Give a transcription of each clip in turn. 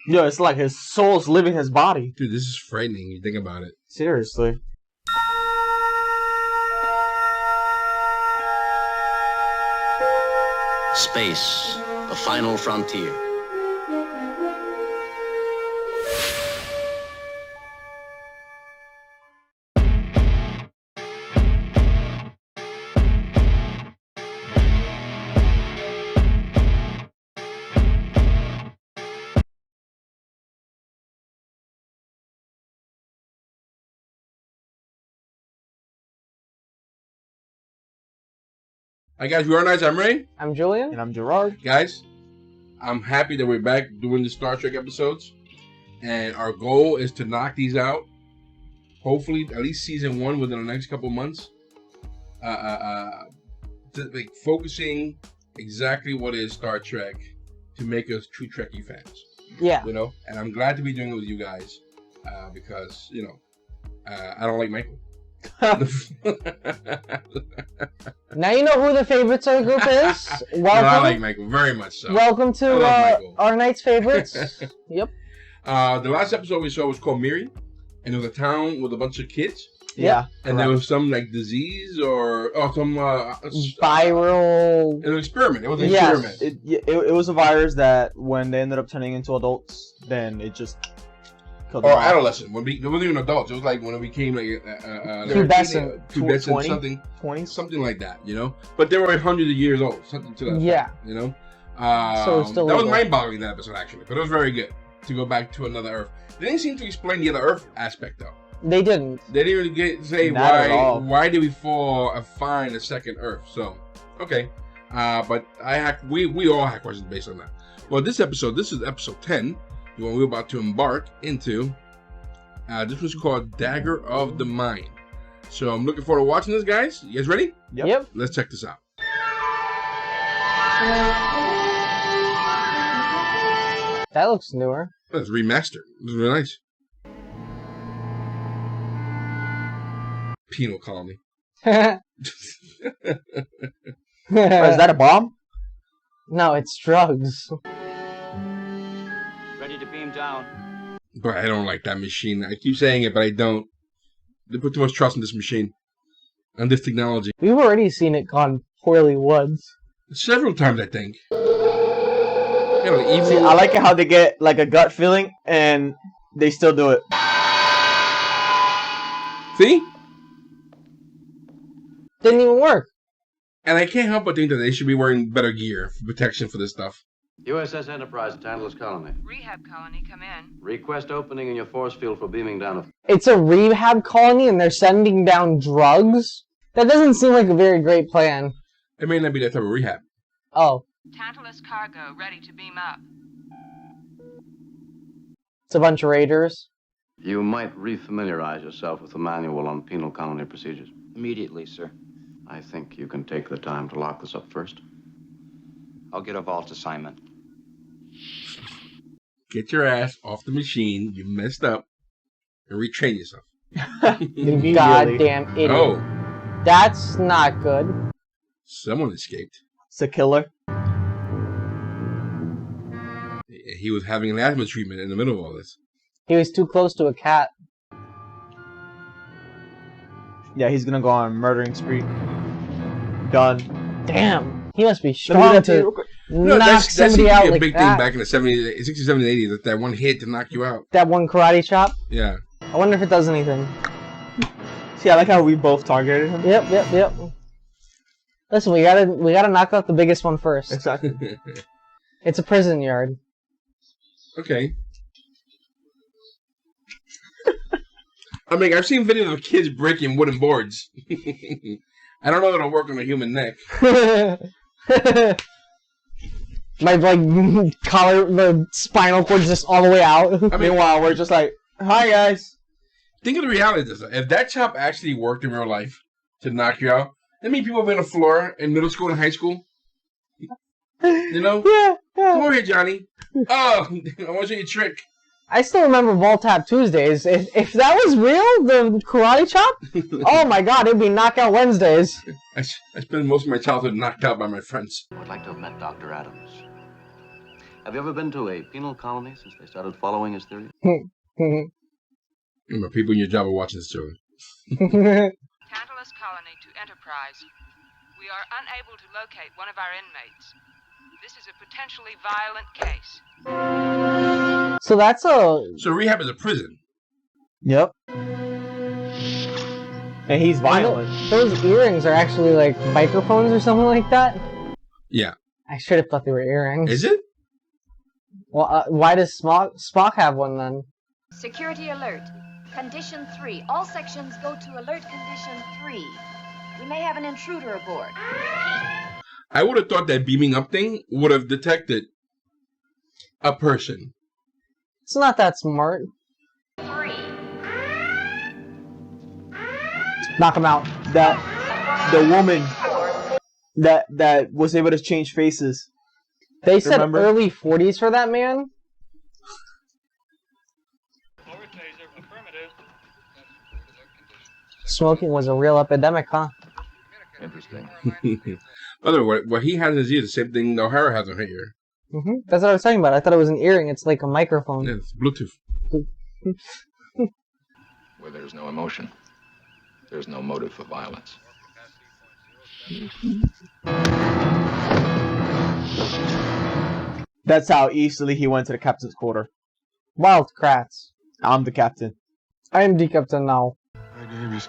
Yo, it's like his soul's living his body. Dude, this is frightening. You think about it. Seriously. Space, the final frontier. Hi guys, we are nice. I'm Ray. I'm Julien. And I'm Gerard. Guys, I'm happy that we're back doing the Star Trek episodes. And our goal is to knock these out. Hopefully, at least season 1 within the next couple months. Focusing exactly what is Star Trek to make us true Trekkie fans. Yeah. You know? And I'm glad to be doing it with you guys. Because, you know, I don't like Michael. Now you know who the favorites of the group is. Welcome. No, I like Michael very much so. Welcome to our night's favorites. Yep. The last episode we saw was called Miri, and it was a town with a bunch of kids. Yeah. And there was some like disease or some viral. An experiment. It was an experiment. It was a virus that when they ended up turning into adults, then it just killed them or all. adolescent. It wasn't even adults. It was like when it became like pubescent, 20, something like that. You know, but they were hundreds of years old. Something to that. Yeah. Effect, you know. So it's still that legal. was mind-boggling, that episode actually, but it was very good to go back to another Earth. They didn't seem to explain the other Earth aspect though. They didn't. They didn't even say Not at all. why did we find a second Earth. So okay, but we all have questions based on that. Well, this is episode 10, the one we're about to embark into. This was called Dagger of the Mind. So I'm looking forward to watching this, guys. You guys ready? Yep. Let's check this out. That looks newer. That's remastered. It's really nice. Penal colony. Is that a bomb? No, it's drugs. Ready to beam down. But I don't like that machine. I keep saying it, but I don't. They put too much trust in this machine. And this technology. We've already seen it gone poorly once. Several times, I think. You know, evil. See, I like it how they get like a gut feeling and they still do it. See? Didn't even work. And I can't help but think that they should be wearing better gear for protection for this stuff. USS Enterprise, Tantalus Colony. Rehab colony, come in. Request opening in your force field for beaming down. It's a rehab colony and they're sending down drugs? That doesn't seem like a very great plan. It may not be that type of rehab. Oh. Tantalus cargo, ready to beam up. It's a bunch of raiders. You might refamiliarize yourself with the manual on penal colony procedures. Immediately, sir. I think you can take the time to lock this up first. I'll get a vault assignment. Get your ass off the machine. You messed up. And retrain yourself. You goddamn idiot. Oh. That's not good. Someone escaped. It's a killer. He was having an asthma treatment in the middle of all this. He was too close to a cat. Yeah, he's gonna go on a murdering spree. Done. Damn. He must be strong to knock that somebody seemed out to be a like big that. thing back in the 70s, 60s, 70s, 80s. That one hit to knock you out. That one karate chop. Yeah. I wonder if it does anything. See, I like how we both targeted him. Yep. Listen, we gotta knock out the biggest one first. Exactly. It's a prison yard. Okay. I mean, I've seen videos of kids breaking wooden boards. I don't know if it'll work on a human neck. My collar, the spinal cord's just all the way out. I mean, Meanwhile, we're just like, hi guys. think of the reality of this. If that chop actually worked in real life to knock you out, that means people have been on the floor in middle school and high school. You know? Yeah. Come over here, Johnny. Oh, I want to show you a trick. I still remember Ball Tap Tuesdays. If that was real, the karate chop, oh my god, it'd be Knockout Wednesdays. I spent most of my childhood knocked out by my friends. I would like to have met Dr. Adams. Have you ever been to a penal colony since they started following his theory? Remember, people in your job are watching this show. Tantalus Colony to Enterprise. We are unable to locate one of our inmates. This is a potentially violent case. So that's a... So rehab is a prison. Yep. And he's violent. Those earrings are actually like microphones or something like that? Yeah. I should have thought they were earrings. Is it? Well, why does Spock have one then? Security alert. Condition 3. All sections go to alert condition 3. We may have an intruder aboard. I would have thought that beaming up thing would have detected a person. It's not that smart. 3. Knock him out. The woman that was able to change faces. They said Remember? early 40s for that man? Smoking was a real epidemic, huh? Interesting. By the way, what he has in his ear is the same thing O'Hara has in her ear. That's what I was talking about. I thought it was an earring. It's like a microphone. Yeah, it's Bluetooth. Where there's no emotion, there's no motive for violence. That's how easily he went to the captain's quarter. Wild crats. I'm the captain. I am the captain now. My name is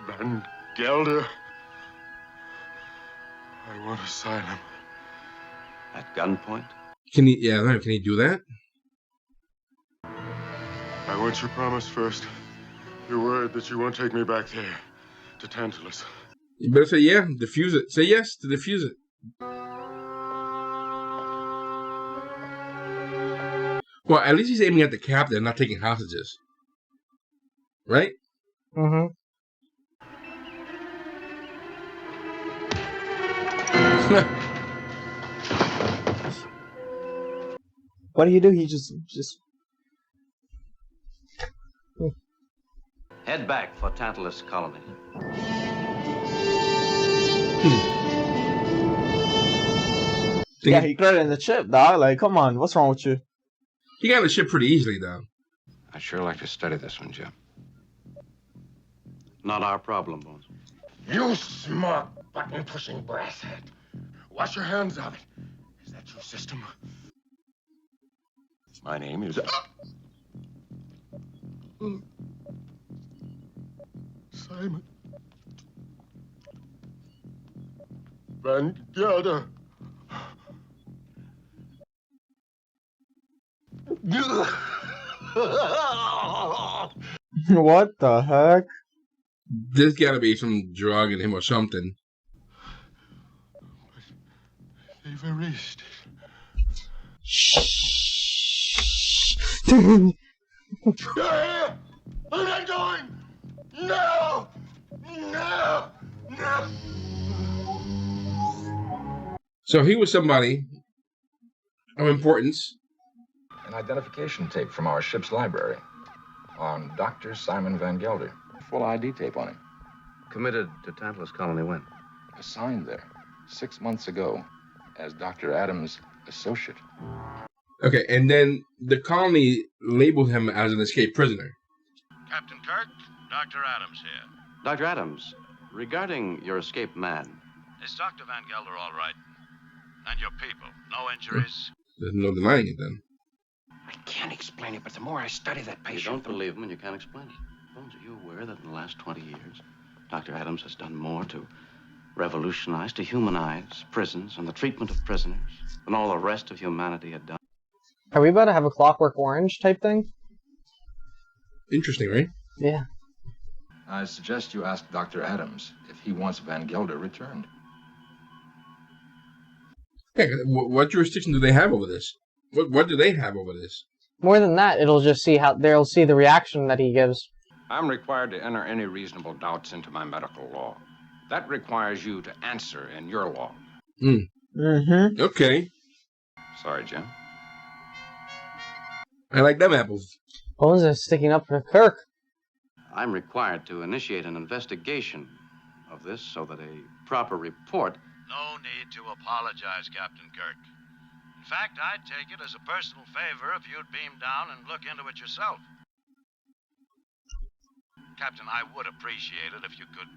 Van Gelder. I want asylum. At gunpoint? Can he? Yeah, can he do that? I want your promise first. Your word that you won't take me back there to Tantalus. You better say yeah. Defuse it. Say yes to defuse it. Well, at least he's aiming at the captain, not taking hostages. Right? What do you do? He just Head back for Tantalus Colony. yeah, he got it in the ship, dog. Like, come on, what's wrong with you? He got the ship pretty easily, though. I'd sure like to study this one, Jim. Not our problem, Bones. You smart button-pushing brasshead. Wash your hands of it. Is that your system? My name is... Simon. Van Gelder. What the heck? There's gotta be some drug in him or something. They've erased it. What am I doing? No! No! No! So he was somebody of importance. An identification tape from our ship's library on Dr. Simon Van Gelder. Full ID tape on him. Committed to Tantalus Colony when? Assigned there 6 months ago as Dr. Adams' associate. Okay, and then the colony labeled him as an escaped prisoner. Captain Kirk, Dr. Adams here. Dr. Adams, regarding your escaped man. Is Dr. Van Gelder all right? And your people? No injuries? There's no denying it then. I can't explain it, but the more I study that patient... You don't believe him and you can't explain it. Bones, are you aware that in the last 20 years, Dr. Adams has done more to revolutionize, to humanize prisons and the treatment of prisoners than all the rest of humanity had done? Are we about to have a Clockwork Orange type thing? Interesting, right? Yeah. I suggest you ask Dr. Adams if he wants Van Gelder returned. Yeah, what jurisdiction do they have over this? What do they have over this? More than that, it'll just see how they'll see the reaction that he gives. I'm required to enter any reasonable doubts into my medical law. That requires you to answer in your law. Okay. Sorry, Jim. I like them apples. Bones is sticking up for Kirk. I'm required to initiate an investigation of this so that a proper report No need to apologize, Captain Kirk. In fact, I'd take it as a personal favor if you'd beam down and look into it yourself. Captain, I would appreciate it if you could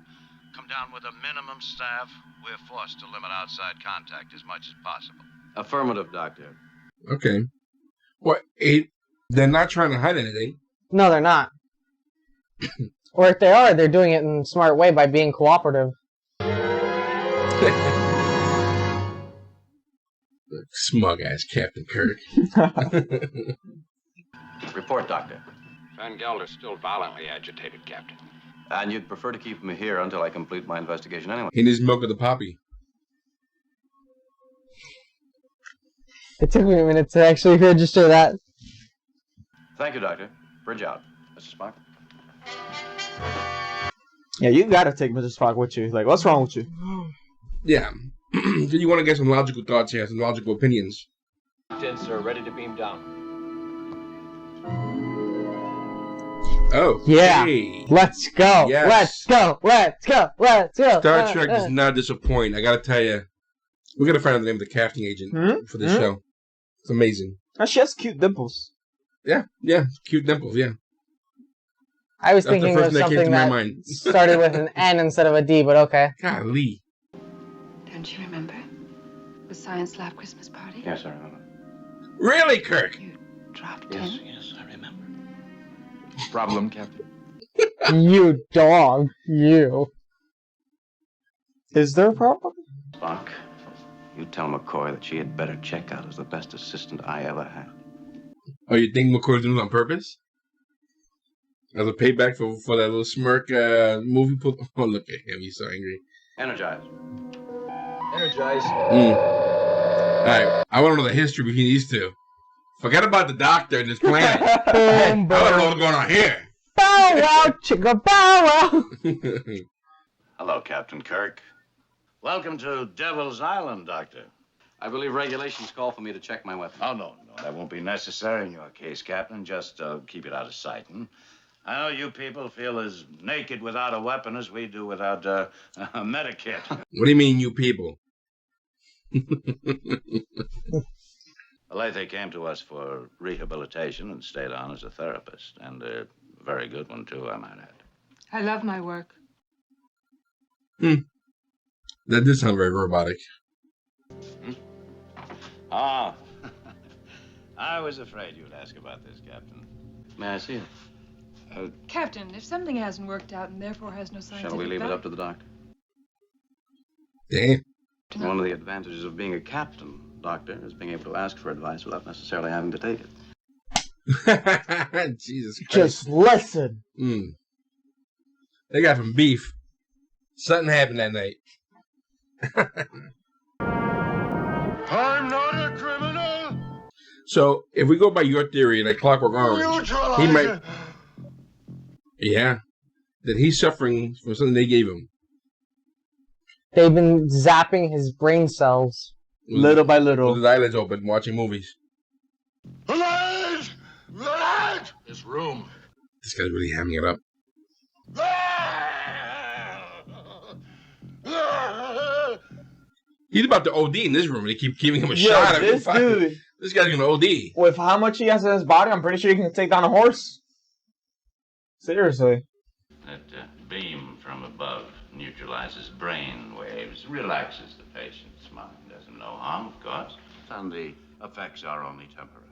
come down with a minimum staff. We're forced to limit outside contact as much as possible. Affirmative, Doctor. Okay. What? They're not trying to hide anything. No, they're not. Or if they are, they're doing it in a smart way by being cooperative. Smug ass Captain Kirk. Report, Doctor. Van Gelder's still violently agitated, Captain. And you'd prefer to keep him here until I complete my investigation anyway? He needs milk of the poppy. It took me a minute to actually register that. Thank you, Doctor. Bridge out. Mr. Spock? Yeah, you gotta take Mr. Spock with you. Like, what's wrong with you? Yeah. You want to get some logical thoughts here, some logical opinions. 10, sir. Ready to beam down. Oh. Yeah. Hey. Let's go. Yes. Let's go. Let's go. Let's go. Star Trek does not disappoint. I gotta tell you. We're gonna find out the name of the casting agent for this show. It's amazing. Oh, she has cute dimples. Yeah. Cute dimples, yeah. I was That's thinking the of first thing that came something to my that mind. started with an N instead of a D, but okay. Golly. Don't you remember? The science lab Christmas party? Yes, I remember. Really, Kirk? You dropped in? Yes, I remember. Problem, Captain? You dog. You. Is there a problem? Spock, you tell McCoy that she had better check out as the best assistant I ever had. Oh, you think McCoy's doing it on purpose? As a payback for that little smirk movie? Oh, look at him. He's so angry. Energize. Energize. Alright, I want to know the history between these two. Forget about the doctor and this planet. Boom, I don't know what's going on here. Bow wow, chicka bow wow. Hello, Captain Kirk. Welcome to Devil's Island, Doctor. I believe regulations call for me to check my weapon. Oh, no, that won't be necessary in your case, Captain. Just keep it out of sight. I know you people feel as naked without a weapon as we do without a medikit. What do you mean, you people? Lathe came to us for rehabilitation and stayed on as a therapist. And a very good one, too, I might add. I love my work. That did sound very robotic. Ah, I was afraid you'd ask about this, Captain. May I see it? Captain, if something hasn't worked out and therefore has no scientific Shall we leave it value- up to the doctor? Damn. One of the advantages of being a captain, Doctor, is being able to ask for advice without necessarily having to take it. Jesus Christ. Just listen. They got some beef. Something happened that night. I'm not a criminal. So, if we go by your theory, like Clockwork Orange, he might... Yeah. That he's suffering from something they gave him. They've been zapping his brain cells. Little by little. With his eyelids open, watching movies. The light! The light! This room. This guy's really hamming it up. He's about to OD in this room. They keep giving him a shot. This dude. This guy's gonna OD. With how much he has in his body, I'm pretty sure he can take down a horse. Seriously. That beam from above neutralizes brain waves, relaxes the patient's mind. Doesn't no harm, of course. And the effects are only temporary.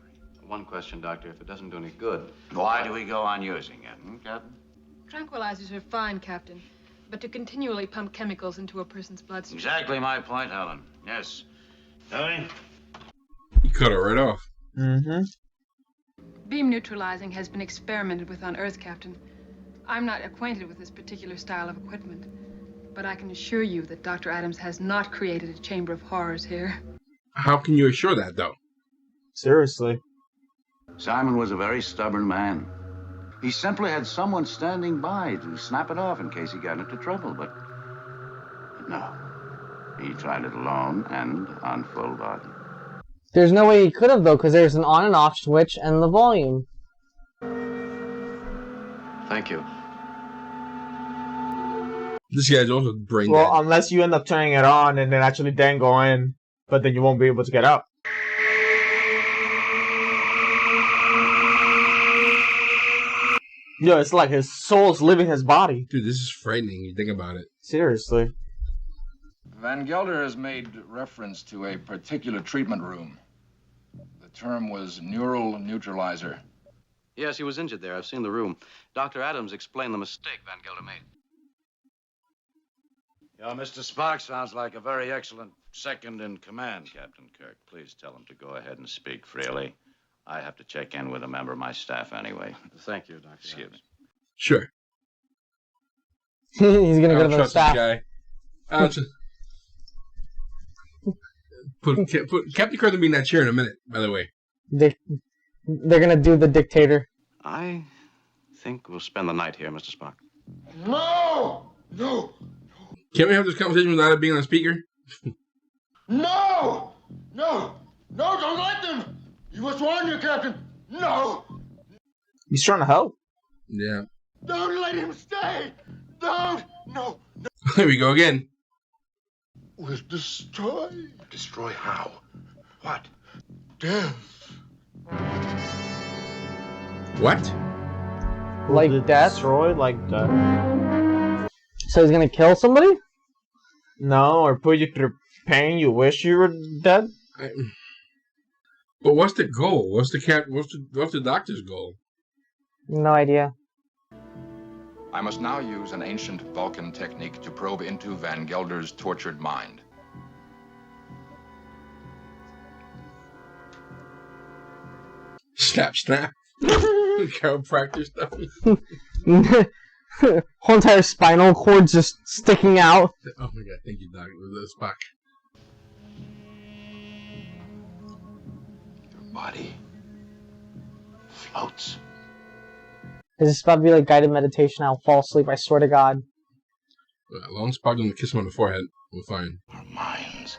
One question, Doctor. If it doesn't do any good, Why do we go on using it, Captain? Tranquilizers are fine, Captain. But to continually pump chemicals into a person's bloodstream... Exactly my point, Helen. Yes. Tony? He cut it right off. Beam neutralizing has been experimented with on Earth, Captain. I'm not acquainted with this particular style of equipment, but I can assure you that Dr. Adams has not created a chamber of horrors here. How can you assure that, though? Seriously. Simon was a very stubborn man. He simply had someone standing by to snap it off in case he got into trouble, but no. He tried it alone and on full body. There's no way he could have, though, because there's an on and off switch and the volume. thank you. This guy's also brain Well, dead. unless you end up turning it on and then actually then go in, but then you won't be able to get out. Yo, it's like his soul's leaving his body. Dude, this is frightening. You think about it. Seriously. Van Gelder has made reference to a particular treatment room. The term was neural neutralizer. Yes, he was injured there. I've seen the room. Dr. Adams explained the mistake Van Gelder made. Yeah, Mr. Spock sounds like a very excellent second in command, Captain Kirk. Please tell him to go ahead and speak freely. I have to check in with a member of my staff anyway. Thank you, Dr. Excuse Adams. me. Sure. He's gonna I go don't to the trust this staff. guy. I don't trust... Put Captain Kirk will be in that chair in a minute, by the way. They're gonna do the dictator. I think we'll spend the night here, Mr. Spock. No! No! Can't we have this conversation without it being on speaker? No! No! No, don't let them! You must warn your captain! No! He's trying to help. Yeah. Don't let him stay! Don't! No! There we go again. We'll destroy. Destroy how? What? Death. What? Like death? Destroyed like death. So he's gonna kill somebody? No, or put you through pain you wish you were dead? But what's the goal? What's the doctor's goal? No idea. I must now use an ancient Vulcan technique to probe into Van Gelder's tortured mind. Snap, snap. Chiropractor stuff. Whole entire spinal cord just sticking out. Oh my god, thank you, Doc. It was Spock. Your body floats. Is this about to be like guided meditation? I'll fall asleep, I swear to God. As long as Spock doesn't kiss him on the forehead, we're fine. Our minds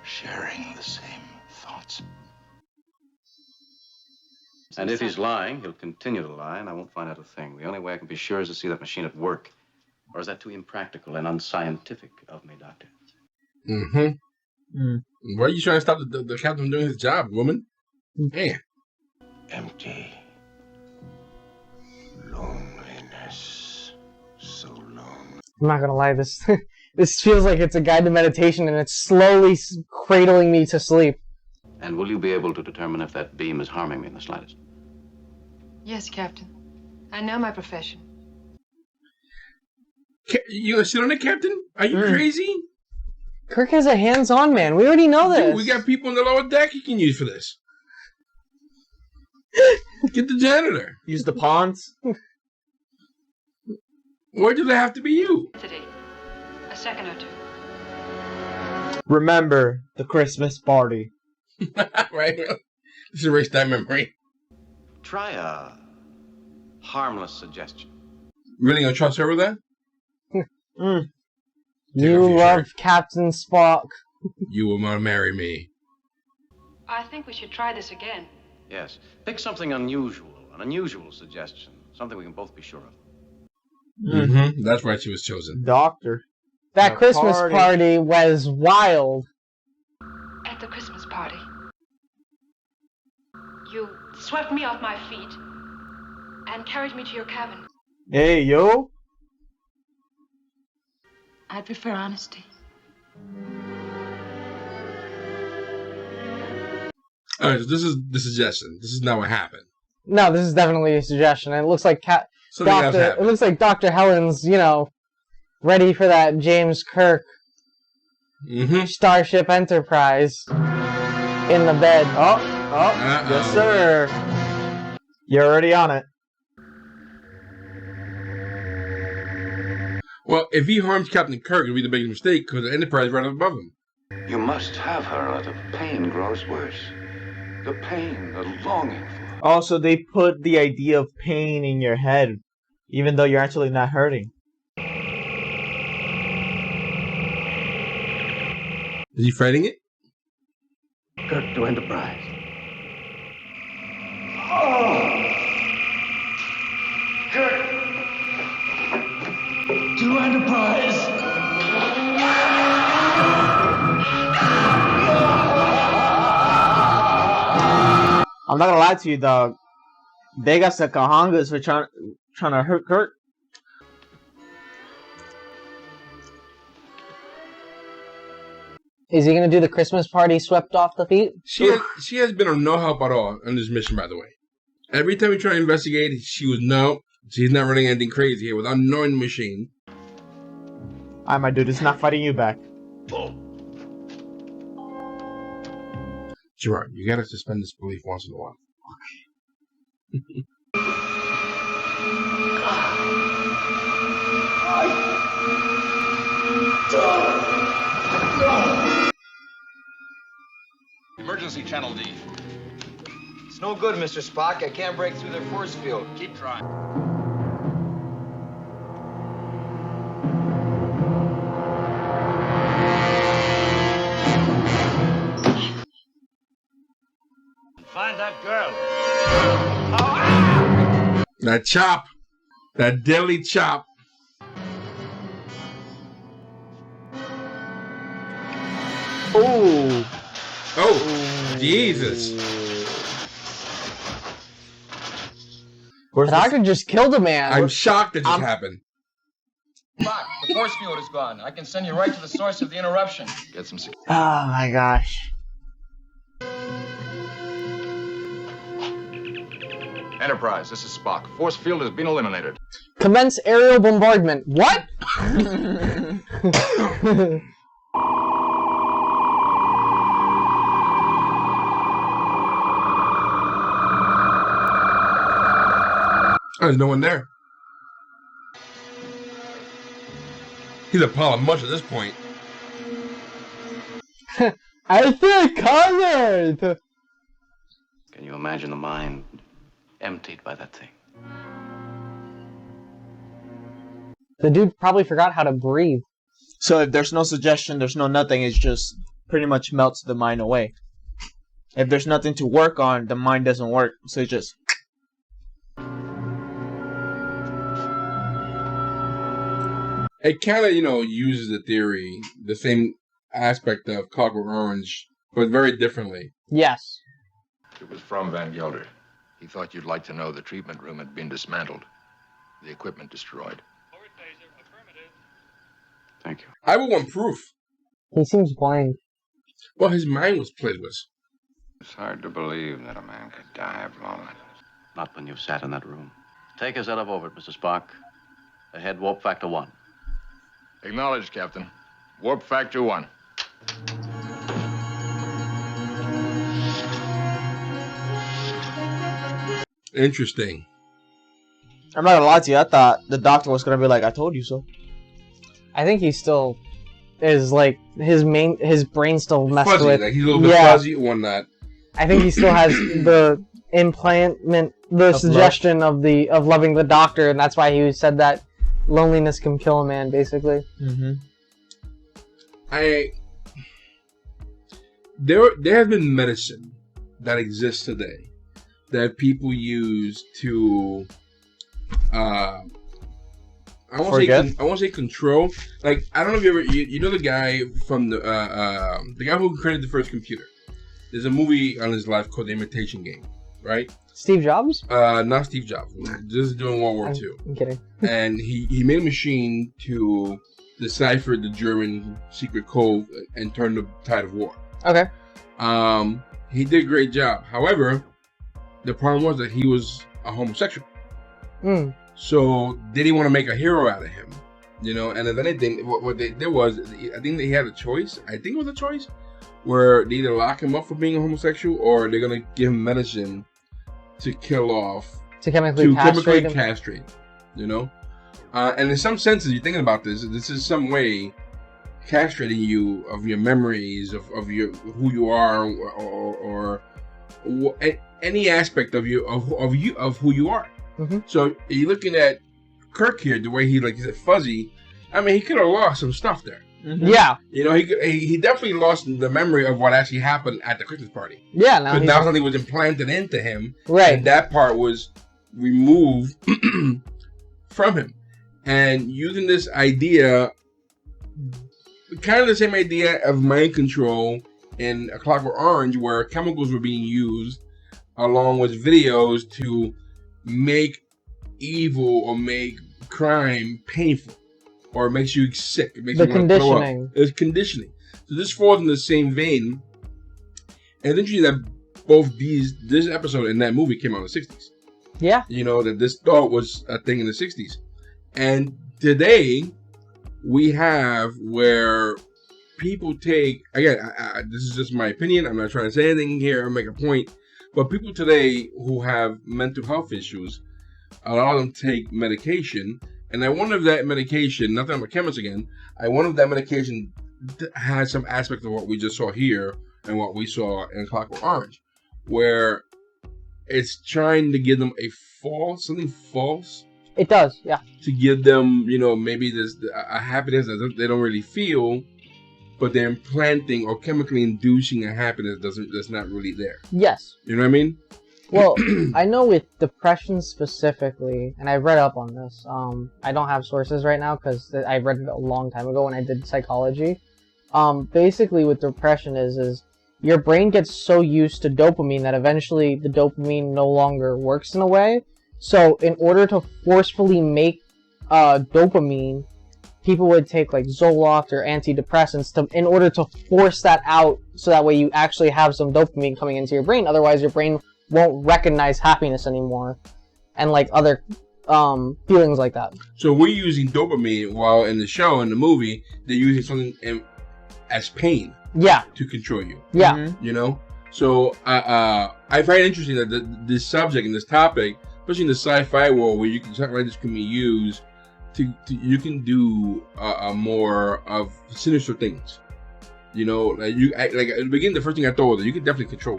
sharing the same thoughts. And if he's lying, he'll continue to lie, and I won't find out a thing. The only way I can be sure is to see that machine at work. Or is that too impractical and unscientific of me, Doctor? Mm-hmm. Why are you trying to stop the captain from doing his job, woman? Man. Empty. Loneliness. So long. I'm not gonna lie, this this feels like it's a guided meditation and it's slowly cradling me to sleep. And will you be able to determine if that beam is harming me in the slightest? Yes, Captain. I know my profession. You gonna sit on it, Captain? Are you crazy? Kirk is a hands-on man. We already know this. Dude, we got people in the lower deck you can use for this. Get the janitor. Use the ponds. Why do they have to be you? A second or two. Remember the Christmas party. Right? Let's erase that memory. Try a harmless suggestion. Really gonna trust her with that? You love Captain Spock. You will not marry me. I think we should try this again. Yes. Pick something unusual, an unusual suggestion. Something we can both be sure of. Mm-hmm. That's why she was chosen. Doctor. That Christmas party was wild. At the Christmas party, you swept me off my feet and carried me to your cabin. Hey, yo. I'd prefer honesty. Alright, so this is the suggestion. This is not what happened. No, this is definitely a suggestion. It looks like Something else Doctor. It happened. looks like Dr. Helen's, ready for that James Kirk Starship Enterprise in the bed. Oh, yes, sir. You're already on it. Well, if he harms Captain Kirk, it'll be the biggest mistake because the Enterprise is right above him. You must have her, or the pain grows worse. The pain, the longing for. Also, they put the idea of pain in your head, even though you're actually not hurting. Is he fighting it? Kirk to Enterprise. Kirk! To Enterprise! I'm not gonna lie to you, dog. They got the Kahangas for trying to hurt Kurt. Is he gonna do the Christmas party swept off the feet? She has been of no help at all on this mission, by the way. Every time we try to investigate, she's not running anything crazy here without knowing the machine. Alright, my dude, it's not fighting you back. Gerard, you gotta suspend disbelief once in a while. Emergency channel D. It's no good, Mr. Spock. I can't break through their force field. Keep trying. Find that girl. That chop. That deadly chop. Oh. Oh, Jesus. The doctor just killed a man. I'm shocked that this happened. Spock, the force field is gone. I can send you right to the source of the interruption. Get some security. Oh my gosh. Enterprise, this is Spock. Force field has been eliminated. Commence aerial bombardment. What? There's no one there. He's a pile of mush at this point. I feel covered. Can you imagine the mind emptied by that thing? The dude probably forgot how to breathe. So if there's no suggestion, there's no nothing, it just pretty much melts the mind away. If there's nothing to work on, the mind doesn't work. So it just... It kind of, uses the theory, the same aspect of Clockwork Orange, but very differently. Yes. It was from Van Gelder. He thought you'd like to know the treatment room had been dismantled. The equipment destroyed. Thank you. I would want proof. He seems blank. Well, his mind was played with. It's hard to believe that a man could die of loneliness. Not when you've sat in that room. Take us out of orbit, Mr. Spock. Ahead, warp factor 1. Acknowledged, Captain. Warp factor 1. Interesting. I'm not gonna lie to you, I thought the doctor was gonna be like, I told you so. I think he still is like his brain still messed Fuzzy, with. like he's a little bit fuzzy on that. I think he still has the suggestion of loving the doctor, and that's why he said that loneliness can kill a man, basically. Mm-hmm. There has been medicine that exists today that people use to I won't say control. Like, I don't know if you ever you know the guy from the guy who created the first computer. There's a movie on his life called The Imitation Game, right? Steve Jobs? Not Steve Jobs. This is during World War II. I'm kidding. And he made a machine to decipher the German secret code and turn the tide of war. Okay. He did a great job. However, the problem was that he was a homosexual. So they didn't want to make a hero out of him, And if anything, what they did was, I think they had a choice. I think it was a choice where they either lock him up for being a homosexual or they're gonna give him medicine to kill off, to chemically castrate him. And in some senses, you're thinking about this is some way castrating you of your memories of your who you are or any aspect of you of who you are. Mm-hmm. So you're looking at Kirk here, the way he said fuzzy. I mean, he could have lost some stuff there. Mm-hmm. Yeah. He definitely lost the memory of what actually happened at the Christmas party. Yeah. Because now something was implanted into him. Right. And that part was removed from him. And using this idea, kind of the same idea of mind control in A Clockwork Orange, where chemicals were being used along with videos to make evil or make crime painful, or it makes you sick. It makes The you want to throw up. conditioning. It's conditioning. So this falls in the same vein. And it's interesting that both this episode and that movie came out in the 60s. Yeah. You know, that this thought was a thing in the 60s. And today, we have where people take, again, this is just my opinion. I'm not trying to say anything here or make a point. But people today who have mental health issues, a lot of them take medication. And I wonder if that medication, not that I'm a chemist again, I wonder if that medication has some aspect of what we just saw here and what we saw in Clockwork Orange, where it's trying to give them something false. It does, yeah. To give them, you know, maybe a happiness that they don't really feel, but they're implanting or chemically inducing a happiness that's not really there. Yes. You know what I mean? Well, I know with depression specifically, and I read up on this. I don't have sources right now because I read it a long time ago when I did psychology. Basically, with depression is your brain gets so used to dopamine that eventually the dopamine no longer works in a way. So, in order to forcefully make dopamine, people would take like Zoloft or antidepressants in order to force that out, so that way you actually have some dopamine coming into your brain. Otherwise, your brain won't recognize happiness anymore, and like other feelings like that. So we're using dopamine, while in the show, in the movie, they're using something as pain. Yeah. To control you. Yeah. You know? So I find it interesting that this subject and this topic, especially in the sci-fi world, where you can something like this can be used to you can do more of sinister things. You know, like at the beginning, the first thing I thought was that you can definitely control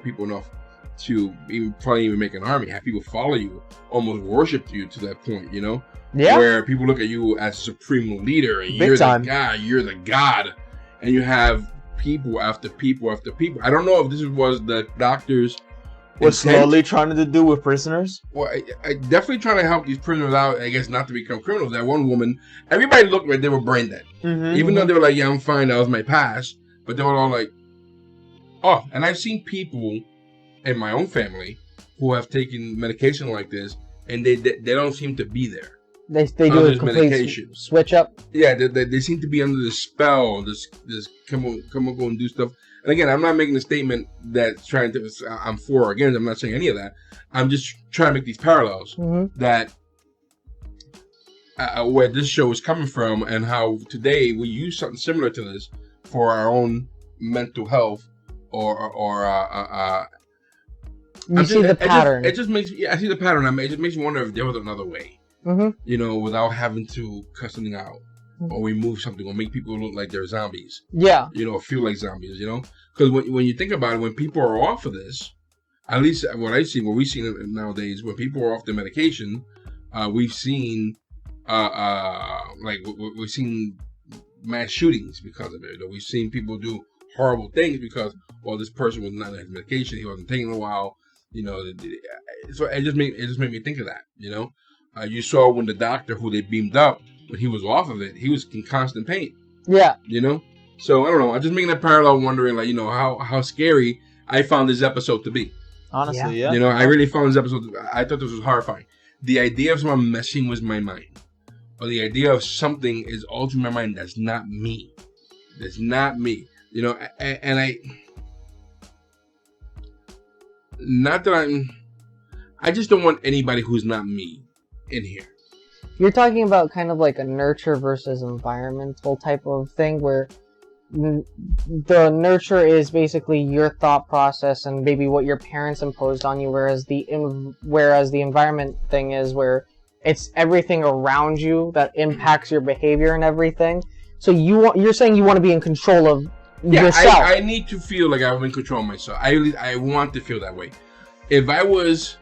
people enough to probably even make an army, have people follow you, almost worship you to that point, you know? Yeah. Where people look at you as a supreme leader, and you're the god, and you have people after people after people. I don't know if this was the doctor's was slowly trying to do with prisoners. Well, I definitely trying to help these prisoners out, I guess, not to become criminals. That one woman, everybody looked like they were brain dead. Even though they were like, yeah, I'm fine, that was my past. But they were all like, oh. And I've seen people in my own family who have taken medication like this, and they don't seem to be there. They do a complete switch up. Yeah, they seem to be under the spell. This come on, go and do stuff. And again, I'm not making a statement that's trying to I'm for or against. I'm not saying any of that. I'm just trying to make these parallels that where this show is coming from, and how today we use something similar to this for our own mental health or you see the pattern. It just makes I see the pattern. I mean, it just makes me wonder if there was another way. You know, without having to cut something out or remove something or make people look like they're zombies. Yeah. You know, or feel like zombies. You know, because when you think about it, when people are off of this, at least what we've seen nowadays, when people are off the medication, we've seen we've seen mass shootings because of it. We've seen people do horrible things because, well, this person was not on his medication, he wasn't taking it a while. You know, so it just made me think of that. You know, you saw when the doctor who they beamed up, when he was off of it, he was in constant pain. Yeah. You know, so I don't know. I'm just making that parallel, wondering, like, you know, how scary I found this episode to be. Honestly, yeah. You know, I really found this episode. I thought this was horrifying. The idea of someone messing with my mind, or the idea of something is altering my mind. That's not me. That's not me. You know, and I just don't want anybody who's not me in here. You're talking about kind of like a nurture versus environmental type of thing, where the nurture is basically your thought process and maybe what your parents imposed on you, whereas the environment thing is where it's everything around you that impacts your behavior and everything. So you're saying you want to be in control of yourself. I need to feel like I'm in control of myself. I want to feel that way. If I was,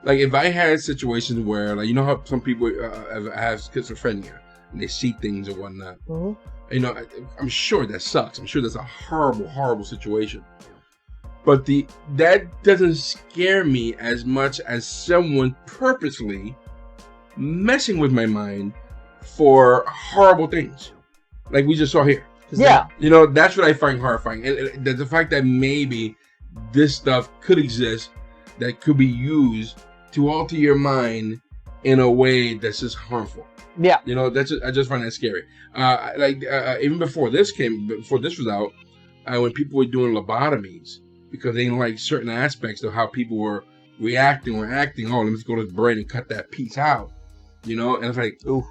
like, if I had situations where, like, you know how some people have schizophrenia and they see things or whatnot. You know, I'm sure that sucks. I'm sure that's a horrible, horrible situation. But that doesn't scare me as much as someone purposely messing with my mind for horrible things, like we just saw here. Yeah. You know, that's what I find horrifying. And the fact that maybe this stuff could exist that could be used to alter your mind in a way that's just harmful. Yeah. You know, I just find that scary. Even before this was out, when people were doing lobotomies because they didn't like certain aspects of how people were reacting or acting. Oh, let me just go to the brain and cut that piece out. You know, and it's like, ooh,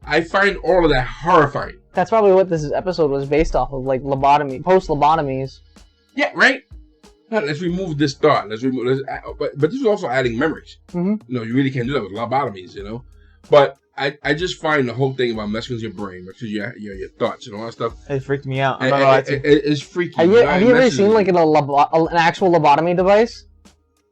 I find all of that horrifying. That's probably what this episode was based off of, like post-lobotomies. Yeah, right? No, let's remove this thought. But this is also adding memories. Mm-hmm. You know, you really can't do that with lobotomies, you know? But I just find the whole thing about messing with your brain, messing with your thoughts and all that stuff. It freaked me out. It's freaky. Have you ever seen like an actual lobotomy device?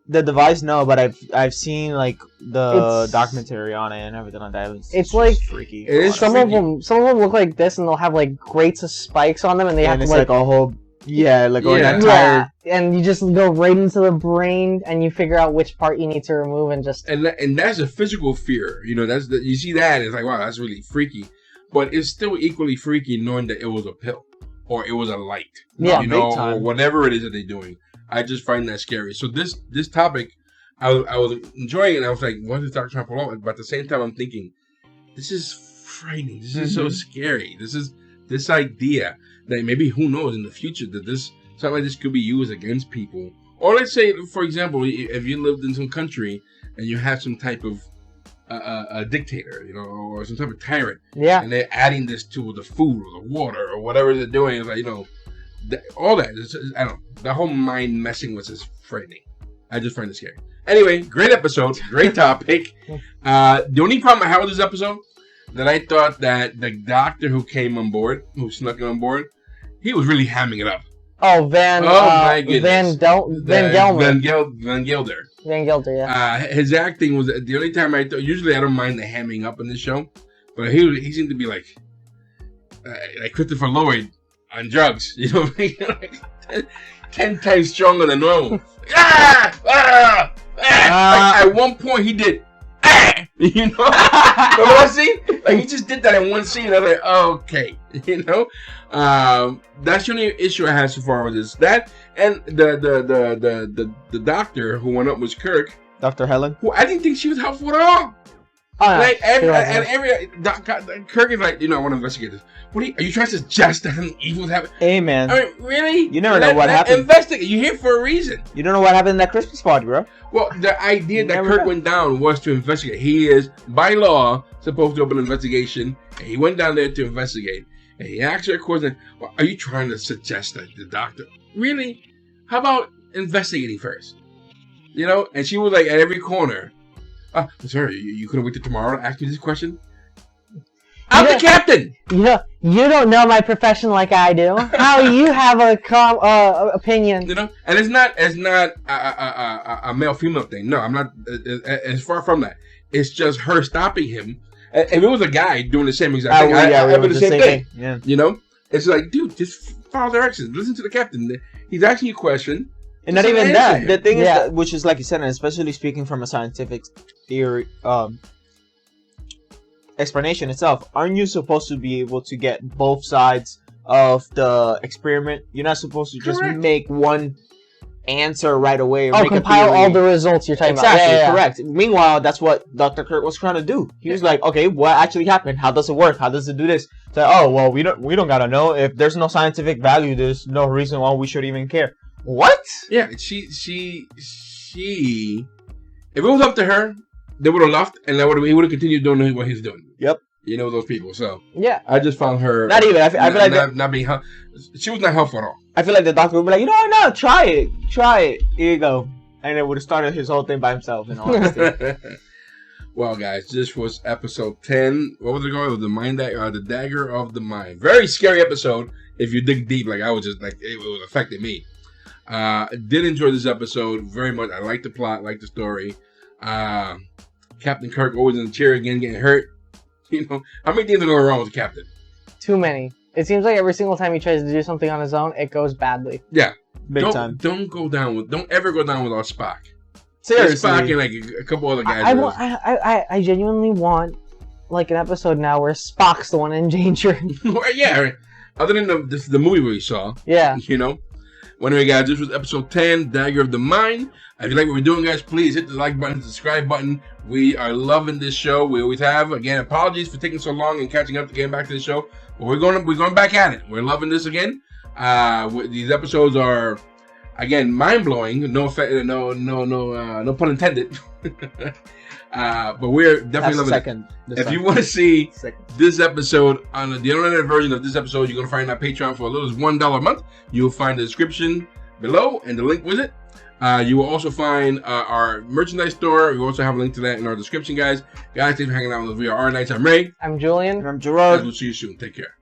The device, no, but I've seen like the documentary on it and everything like that. It's like freaky. Some of them look like this, and they'll have like grates of spikes on them, and they have to like a whole and you just go right into the brain, and you figure out which part you need to remove, and that's a physical fear. You know, you see that, it's like, wow, that's really freaky, but it's still equally freaky knowing that it was a pill or it was a light. Yeah, you know, or whatever it is that they're doing. I just find that scary. So this topic, I was enjoying it. And I was like, what is Dr. Champollion? But at the same time, I'm thinking, this is frightening. This is so scary. This idea that maybe, who knows, in the future that something like this could be used against people. Or let's say, for example, if you lived in some country and you have some type of a dictator, you know, or some type of tyrant, and they're adding this to the food or the water or whatever they're doing, it's like, you know, all that. I don't know. The whole mind messing with is frightening. I just find it scary. Anyway, great episode. Great topic. The only problem I had with this episode, that I thought that the doctor who snuck on board, he was really hamming it up. Oh, my goodness. Van Gelder. Van Gelder, yeah. His acting was the only time usually I don't mind the hamming up in this show, but he seemed to be like Christopher Lloyd on drugs, you know, like 10 times stronger than normal. At one point he did, you know, remember that scene? Like he just did that in one scene. I was like, okay, you know, that's the only issue I had so far with this. That and the doctor who went up was Kirk, Dr. Helen, who I didn't think she was helpful at all. Like Kirk is like, you know, I want to investigate this. What are you trying to suggest that an evil happened? Hey man, I mean, really? You never know what happened. Investigate. You're here for a reason. You don't know what happened in that Christmas party, bro. Well, the idea that Kirk went down was to investigate. He is by law supposed to open an investigation, and he went down there to investigate. And he asked her a question. Well, are you trying to suggest that the doctor really? How about investigating first? You know, and she was like at every corner. Sir, you couldn't wait till tomorrow to ask me this question? I'm the captain! You don't know my profession like I do. How you have a opinion? You know, and it's not a male-female thing. No, I'm not. It's far from that. It's just her stopping him. If it was a guy doing the same exact thing, I would do the same thing. Yeah. You know, it's like, dude, just follow directions. Listen to the captain. He's asking you a question. And not even that. The thing is, that, which is like you said, and especially speaking from a scientific theory explanation itself, aren't you supposed to be able to get both sides of the experiment? You're not supposed to just make one answer right away. Or compile all the results you're talking about. Exactly, correct. Meanwhile, that's what Dr. Kirk was trying to do. He was like, okay, what actually happened? How does it work? How does it do this? So, oh, well, we don't gotta know. If there's no scientific value, there's no reason why we should even care. What? Yeah, she. If it was up to her, they would have left, and he would have continued doing what he's doing. Yep. You know those people. So yeah, I just found her not even. I feel like not being. She was not helpful at all. I feel like the doctor would be like, you know what? No, try it. Here you go, and it would have started his whole thing by himself. In honesty. Well, guys, this was episode 10. What was it called? It was the Dagger of the Mind. Very scary episode. If you dig deep, like I was just like it was affecting me. Did enjoy this episode very much. I like the plot, like the story. Captain Kirk always in the chair again, getting hurt. You know, how many things are going wrong with the captain? Too many. It seems like every single time he tries to do something on his own, it goes badly. Yeah, big time. Don't ever go down without Spock. Seriously, Spock and like a couple other guys. I genuinely want like an episode now where Spock's the one in danger. Yeah, other than the movie we saw. Yeah, you know. Well, anyway, guys, this was episode 10, Dagger of the Mind. If you like what we're doing, guys, please hit the like button, subscribe button. We are loving this show. We always have. Again, apologies for taking so long and catching up to getting back to the show. But we're going back at it. We're loving this again. These episodes are, again, mind blowing. No pun intended. But we're definitely loving it. If you want to see this episode on the unedited version of this episode, you're going to find our Patreon for as little as $1 a month. You'll find the description below and the link with it. You will also find our merchandise store. We also have a link to that in our description, guys. Guys, thanks for hanging out with us. We are Our Nights. I'm Ray. I'm Julian. And I'm Gerard. We'll see you soon. Take care.